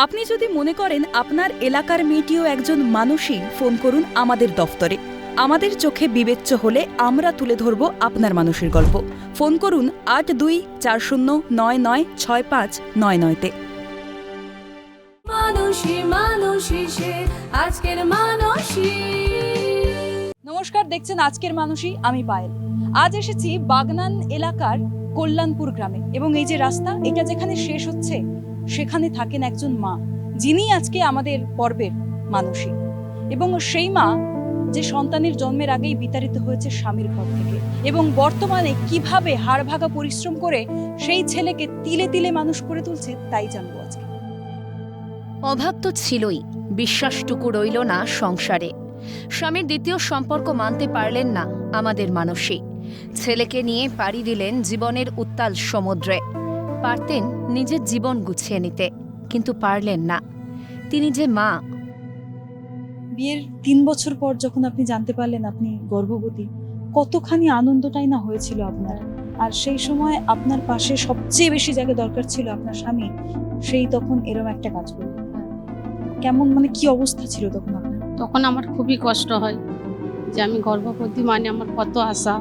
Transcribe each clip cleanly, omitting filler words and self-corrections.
আপনি যদি মনে করেন আপনার এলাকার মেয়েটিও একজন মানুষই, ফোন করুন আমাদের দফতরে। আমাদের চোখে বিবেচ্য হলে আমরা তুলে ধরব আপনার মানুষের গল্প। ফোন করুন 8240996599-তে। নমস্কার, দেখছেন আজকের মানুষই, আমি পায়েল। আজ এসেছি বাগনান এলাকার কল্যাণপুর গ্রামে, এবং এই যে রাস্তা, এটা যেখানে শেষ হচ্ছে সেখানে থাকেন একজন মা, যিনি আজকে আমাদের পর্বের মানুষই। এবং সেই মা যে সন্তানের জন্মের আগেই বিতাড়িত হয়েছে স্বামীর ঘর থেকে, এবং বর্তমানে কিভাবে হাড়ভাগা পরিশ্রম করে সেই ছেলেকে তিলে তিলে মানুষ করে তুলছে, তাই জানবো আজকে। অভাব তো ছিলই, বিশ্বাসটুকু রইল না সংসারে। স্বামীর দ্বিতীয় সম্পর্ক মানতে পারলেন না আমাদের মানুষই। ছেলেকে নিয়ে পাড়ি দিলেন জীবনের উত্তাল সমুদ্রে। পারতেন নিজের জীবন গুছিয়ে নিতে, কিন্তু পারলেন না। তিনি যে মা। বিয়ের 3 বছর পর যখন আপনি জানতে পারলেন আপনি গর্ভবতী, কতখানি আনন্দটাই না হয়েছিল আপনার। আর সেই সময় আপনার পাশে সবচেয়ে বেশি জায়গা দরকার ছিল আপনার স্বামী, সেই তখন এরকম একটা কাজ করল। কেমন, মানে কি অবস্থা ছিল তখন আপনার? তখন আমার খুবই কষ্ট হয় যে আমি গর্ভবতী, মানে আমার কত আশা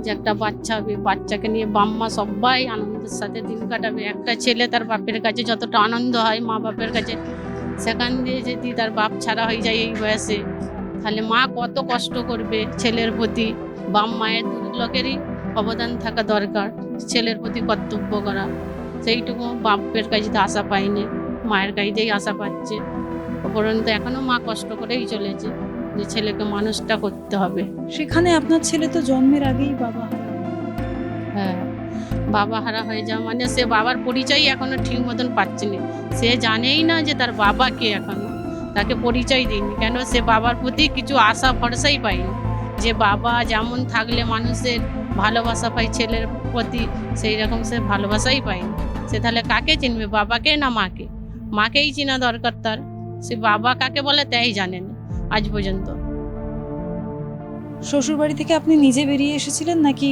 যে একটা বাচ্চা হবে, বাচ্চাকে নিয়ে বাম্মা সবাই আনন্দের সাথে দিন কাটাবে। একটা ছেলে তার বাপের কাছে যতটা আনন্দ হয় মা বাপের কাছে, সেখান দিয়ে যদি তার বাপ ছাড়া হয়ে যায় এই বয়সে, তাহলে মা কত কষ্ট করবে ছেলের প্রতি। বাপ মায়ের দু লোকেরই অবদান থাকা দরকার, ছেলের প্রতি কর্তব্য করা। সেইটুকু বাপের কাছে তো আশা পাইনি, মায়ের কাছেই আশা পাচ্ছে। উপরন্তু এখনো মা কষ্ট করেই চলেছে যে ছেলেকে মানুষটা করতে হবে। সেখানে আপনার ছেলে তো জন্মের আগেই বাবা হারা। হ্যাঁ, বাবা হারা হয়ে যাওয়া মানে সে বাবার পরিচয় এখনো ঠিক মতন পাচ্ছে না। সে জানেই না যে তার বাবা কে, এখনো তাকে পরিচয় দিইনি। কেন, সে বাবার প্রতি কিছু আশা ভরসাই পায়নি যে বাবা যেমন থাকলে মানুষের ভালোবাসা পায় ছেলের প্রতি, সেই রকম সে ভালোবাসাই পায়নি। সে তাহলে কাকে চিনবে, বাবাকে না মাকে? মাকেই চেনা দরকার তার। সে বাবা কাকে বলে তাই জানেন আজ পর্যন্ত। শ্বশুর বাড়ি থেকে আপনি নিজে বেরিয়ে এসেছিলেন নাকি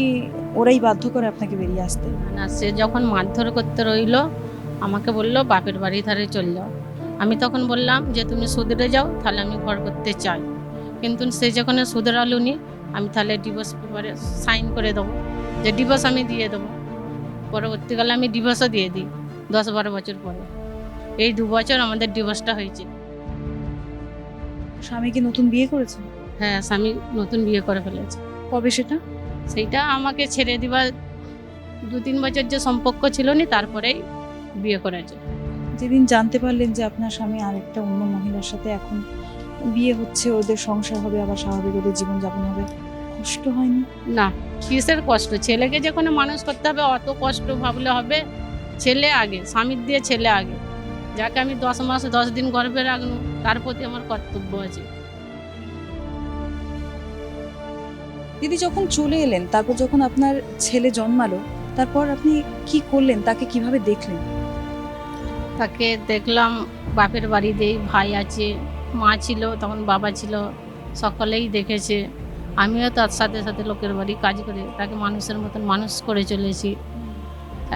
ওরাই বাধ্য করে আপনাকে বেরিয়ে আসতে? না, সে যখন মারধর করতে রইল, আমাকে বলল বাপের বাড়ি ধারে চলে যাও। আমি তখন বললাম যে তুমি সুধরে যাও, তাহলে আমি ঘর করতে চাই। কিন্তু সে যখন সুধরালুনি, আমি তাহলে ডিভোর্স পেপারে সাইন করে দেবো, যে ডিভোর্স আমি দিয়ে দেবো। পরবর্তীকালে আমি ডিভোর্সও দিয়ে দিই 10-12 বছর পরে। এই 2 বছর আমাদের ডিভোর্সটা হয়েছে। স্বামী কি নতুন বিয়ে করেছেন? হ্যাঁ, স্বামী নতুন বিয়ে করে ফেলেছে। কবে সেটা? সেইটা আমাকে ছেড়ে দিবার 2-3 বছর যে সম্পর্ক ছিল না, তারপরেই বিয়ে করেছে। যেদিন জানতে পারলেন যে আপনার স্বামী আরেকটা অন্য মহিলার সাথে এখন বিয়ে হচ্ছে, ওদের সংসার হবে, আবার স্বাভাবিক ওদের জীবনযাপন হবে, কষ্ট হয়নি? না, কিসের কষ্ট? ছেলেকে যখন মানুষ করতে হবে অত কষ্ট ভাবলে হবে? ছেলে আগে, স্বামীর দিয়ে ছেলে আগে। যাকে আমি 10 মাস 10 দিন গর্ভে রাখবো, তার প্রতি আমার কর্তব্য আছে। দিদি, যখন চলে এলেন, তারপর যখন আপনার ছেলে জন্মালো, তারপর আপনি কি করলেন? তাকে কিভাবে দেখলেন? তাকে দেখলাম বাপের বাড়িতেই, ভাই আছে, মা ছিল, তখন বাবা ছিল, সকলেই দেখেছে। আমিও তার সাথে সাথে লোকের বাড়ি কাজ করে তাকে মানুষের মতন মানুষ করে চলেছি।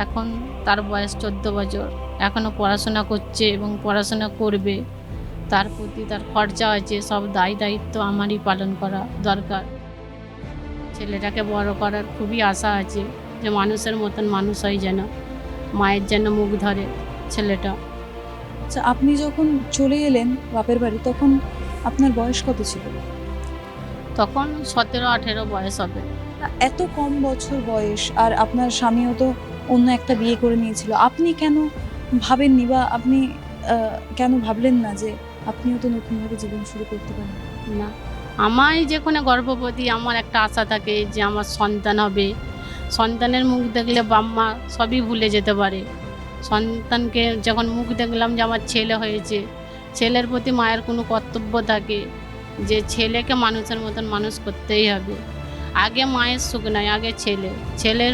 এখন তার বয়স 14 বছর, এখনও পড়াশোনা করছে এবং পড়াশোনা করবে। তার প্রতি তার খরচা আছে, সব দায়িত্ব আমারই পালন করা দরকার। ছেলেটাকে বড় করার খুবই আশা আছে, যে মানুষের মতন মানুষ হয়, যেন মায়ের যেন মুখ ধরে ছেলেটা। আচ্ছা, আপনি যখন চলে এলেন বাপের বাড়ি, তখন আপনার বয়স কত ছিল? তখন 17-18 বয়স হবে। এত কম বছর বয়স, আর আপনার স্বামীও তো অন্য একটা বিয়ে করে নিয়েছিল। আপনি কেন ভাবেননি, বা আপনি কেন ভাবলেন না যে আপনিও তো নতুনভাবে জীবন শুরু করতে পারেন? না, আমায় যেখানে গর্ভবতী, আমার একটা আশা থাকে যে আমার সন্তান হবে। সন্তানের মুখ দেখলে বাম্মা সবই ভুলে যেতে পারে। সন্তানকে যখন মুখ দেখলাম যে আমার ছেলে হয়েছে, ছেলের প্রতি মায়ের কোনো কর্তব্য থাকে যে ছেলেকে মানুষের মতন মানুষ করতেই হবে। আগে মায়ের সুখ নয়, আগে ছেলের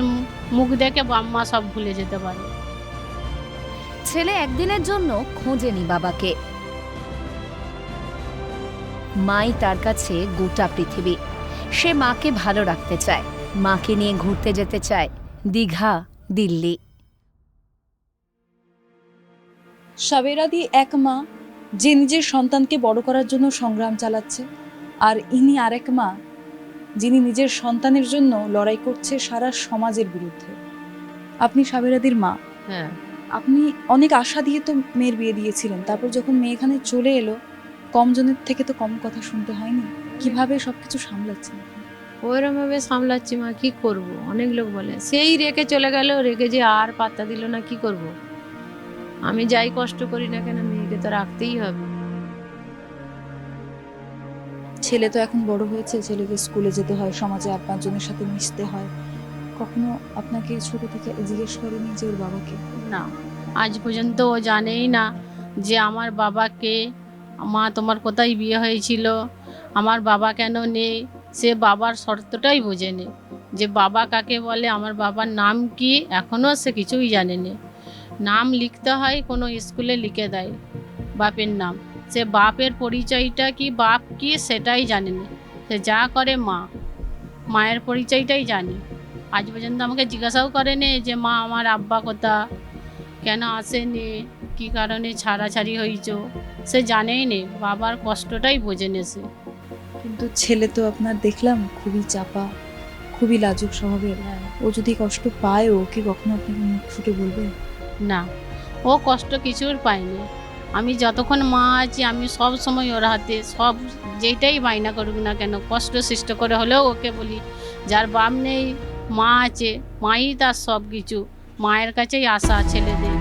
মুখ দেখে বাম্মা সব ভুলে যেতে পারে। ছেলে একদিনের জন্য খোঁজেনি বাবাকে। মাই তার কাছে গোটা পৃথিবী। সে মাকে ভালো রাখতে চায়, মাকে নিয়ে ঘুরতে যেতে চায় দীঘা, দিল্লি। সাবেরাদি এক মা যে নিজের সন্তানকে বড় করার জন্য সংগ্রাম চালাচ্ছে, আর ইনি আরেক মা যিনি নিজের সন্তানের জন্য লড়াই করছে সারা সমাজের বিরুদ্ধে। আপনি সাবেরাদির মা, হ্যাঁ, আপনি অনেক আশা দিয়ে তো মেয়ের বিয়ে দিয়েছিলেন, তারপর যখন মেয়ে এখানে চলে এলো কম জনের থেকে তো কম কথা শুনতে হয়নি? কিভাবে সবকিছু সামলাচ্ছেন? ওইরকম ভাবে সামলাচ্ছি মা, কি করব। অনেক লোক বলে সেই রেখে চলে গেল, রেখে যে আর পাত্তা দিল না, কি করব। আমি যাই কষ্ট করি না কেন, মেয়েকে তো রাখতেই হবে। ছেলে তো এখন বড় হয়েছে, ছেলেকে স্কুলে যেতে হয়, সমাজে আর পাঁচজনের সাথে মিশতে হয়। কখনো আপনাকে ছোট থেকে জিজ্ঞেস করেনি যে ওর বাবাকে? না, আজ পর্যন্ত ও জানেই না যে আমার বাবাকে। মা তোমার কোথায় বিয়ে হয়েছিল, আমার বাবা কেন নেই, সে বাবার শর্তটাই বোঝেনি যে বাবা কাকে বলে, আমার বাবার নাম কি, এখনও সে কিছুই জানে না। নাম লিখতে হয়, কোনো স্কুলে লিখে দেয় বাপের নাম, সে বাপের পরিচয়টা কি, বাপ কি সেটাই জানে না। সে যা করে মায়ের পরিচয়টাই জানে। আজ পর্যন্ত আমাকে জিজ্ঞাসাও করেনি যে মা আমার আব্বা কোথা, কেন আসেনি, কি কারণে ছাড়াছাড়ি হয়েছ, সে জানেই নে, বাবার কষ্টটাই বোঝে নে সে। কিন্তু ছেলে তো আপনার দেখলাম খুবই চাপা, খুবই লাজুক স্বভাবের। ও যদি কষ্ট পায়, ও কি কখনো আপনাকে মুখ ফুটে বলবে? না, ও কষ্ট কিছুর পায়নি। আমি যতক্ষণ মা আছি, আমি সব সময় ওর হাতে সব, যেটাই বায়না করুক না কেন, কষ্ট সৃষ্ট করে হলেও ওকে বলি, যার বাপ নেই মা আছে, মাই তার সব কিছু, মায়ের কাছেই আশা ছেলেদের।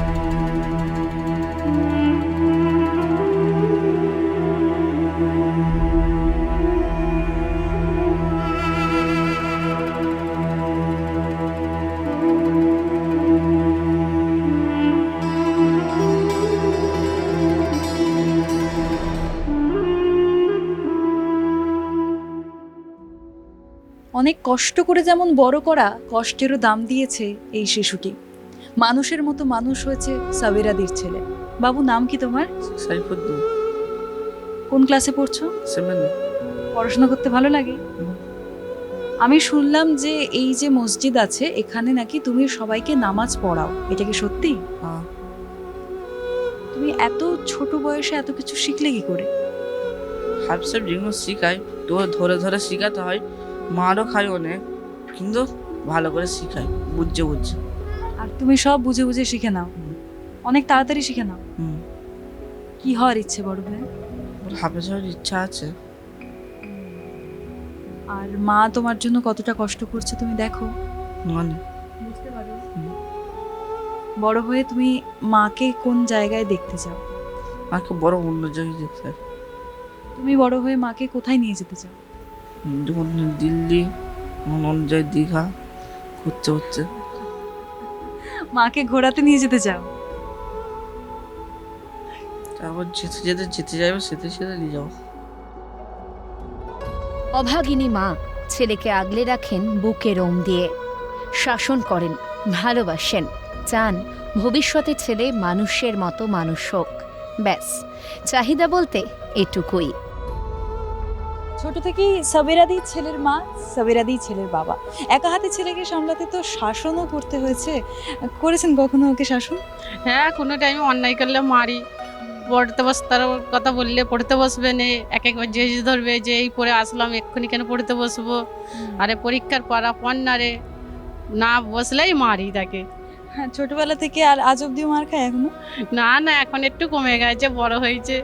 অনেক কষ্ট করে যেমন বড় করা, কষ্টেরও দাম দিয়েছে এই শিশুটি। মানুষের মতো মানুষ হয়েছে সাবেরাদির ছেলে। বাবু, নাম কি তোমার? সাইফুদ্দিন। কোন ক্লাসে পড়ছো? 7 পড়াশোনা করতে ভালো লাগে? আমি শুনলাম যে এই যে মসজিদ আছে, এখানে নাকি তুমি সবাইকে নামাজ পড়াও, এটা কি সত্যি? হ্যাঁ, তুমি এত ছোট বয়সে এত কিছু শিখলে কি করে? হাফসেব যেগুলো শিখায় তো ধরে ধরে শিখাতে হয়। মারও খায় অনেক, কিন্তু ভালো করে শিখায়, বুঝছে বুঝছে। আর তুমি সব বুঝে বুঝে শিখে নাও, অনেক তাড়াতাড়ি শিখে নাও। হুম, কি হওয়ার ইচ্ছে বড় হয়ে? ওর হাফেজ হওয়ার ইচ্ছা আছে। আর মা তোমার জন্য কতটা কষ্ট করছে তুমি দেখো, মানে বুঝতে পারো। হুম। বড় হয়ে তুমি মাকে কোন জায়গায় দেখতে চাও? আমাকে বড় অন্য জায়গায় যেতে হয়। তুমি বড় হয়ে মাকে কোথায় নিয়ে যেতে চাও? যেমন দিল্লি, অন্য জায়গায় দীঘা ঘুরতে হচ্ছে। মাকে ঘোরাতে নিয়ে যেতে চাও? তারপর যেতে যাবে, সেতে নিয়ে যাবো। অভাগিনী মা ছেলেকে আগলে রাখেন বুকে রোম দিয়ে, শাসন করেন, ভালোবাসেন, চান ভবিষ্যতে ছেলে মানুষের মতো মানুষ হোক। ব্যাস, চাহিদা বলতে এটুকুই। ছোট থেকেই সাবেরাদি ছেলের মা, সাবেরাদি ছেলের বাবা। একা হাতে ছেলেকে সামলাতে তো শাসনও করতে হয়েছে। করেছেন কখনো ওকে শাসন? হ্যাঁ, কোনো টাইমে অন্যায় করলে মারি, পড়তে বসতার কথা বললে পড়তে বসবে না, এক একবার জেজ ধরবে যে এই পড়ে আসলাম, এক্ষুনি কেন পড়তে বসবো, আরে পরীক্ষার পড়া পড় না রে, না বসলেই মারি তাকে। হ্যাঁ, ছোটবেলা থেকে আর আজ অব্দিও মার খায় এখনো? না না, এখন একটু কমে গেছে, বড় হয়েছে।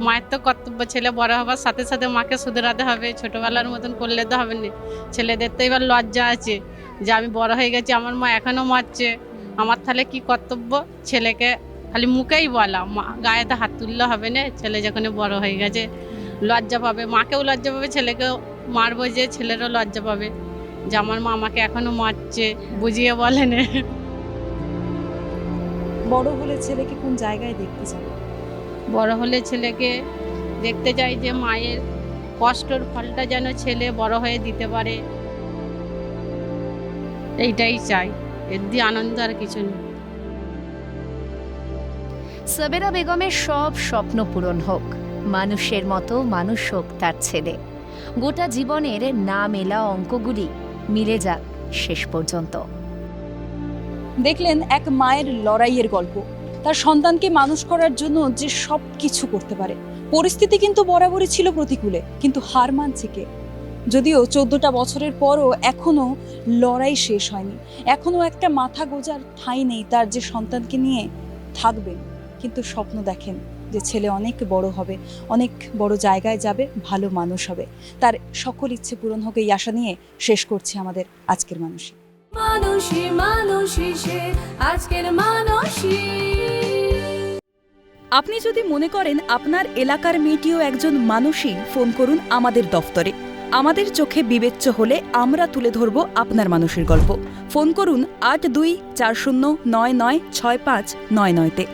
মায়ের তো কর্তব্য, ছেলে বড় হবার সাথে সাথে মাকে শুধরাতে হবে, ছোটবেলার মতন করলে তো হবে না। ছেলেদের তো এবার লজ্জা আছে যে আমি বড় হয়ে গেছি, আমার মা এখনো মারছে, আমার তাহলে কি কর্তব্য? ছেলেকে খালি মুখেই বলা, মা গায়েতে হাত তুললে হবে না, ছেলে যখন বড় হয়ে গেছে লজ্জা পাবে, মাকেও লজ্জা পাবে, ছেলেকেও মারবো যে ছেলেরও লজ্জা পাবে যে আমার মা আমাকে এখনো মারছে, বুঝিয়ে বলে না। বড় হলে ছেলেকে কোন জায়গায় দেখতে চাও? বড় হলে ছেলেকে দেখতে চাই যে মায়ের কষ্টর ফলটা যেন ছেলে বড় হয়ে দিতে পারে, এইটাই চাই, এর দিয়ে আনন্দ আর কিছু নেই। সাবেরা বেগমের সব স্বপ্ন পূরণ হোক, মানুষের মতো মানুষ হোক তার ছেলে। গোটা জীবনের না মেলা অঙ্কগুলি মিলে যাক শেষ পর্যন্ত। দেখলেন এক মায়ের লড়াইয়ের গল্প। তার সন্তানকে মানুষ করার জন্য যে সব কিছু করতে পারে। পরিস্থিতি কিন্তু বরাবরই ছিল প্রতিকূলে, কিন্তু হার মানছে কে? যদিও 14টা বছরের পরও এখনো লড়াই শেষ হয়নি, এখনো একটা মাথা গোজার ঠাঁই নেই তার যে সন্তানকে নিয়ে থাকবেন। কিন্তু স্বপ্ন দেখেন যে ছেলে অনেক বড় হবে, অনেক বড় জায়গায় যাবে, ভালো মানুষ হবে। তার সকল ইচ্ছে পূরণ হোক এই আশা নিয়ে শেষ করছি আমাদের আজকের মানুষই। মানুষই মানুষই সে আজকের মানুষই। আপনি যদি মনে করেন আপনার এলাকার মেয়েটিও একজন মানুষই, ফোন করুন আমাদের দফতরে। আমাদের চোখে বিবেচ্য হলে আমরা তুলে ধরব আপনার মানুষের গল্প। ফোন করুন 8240996599-তে।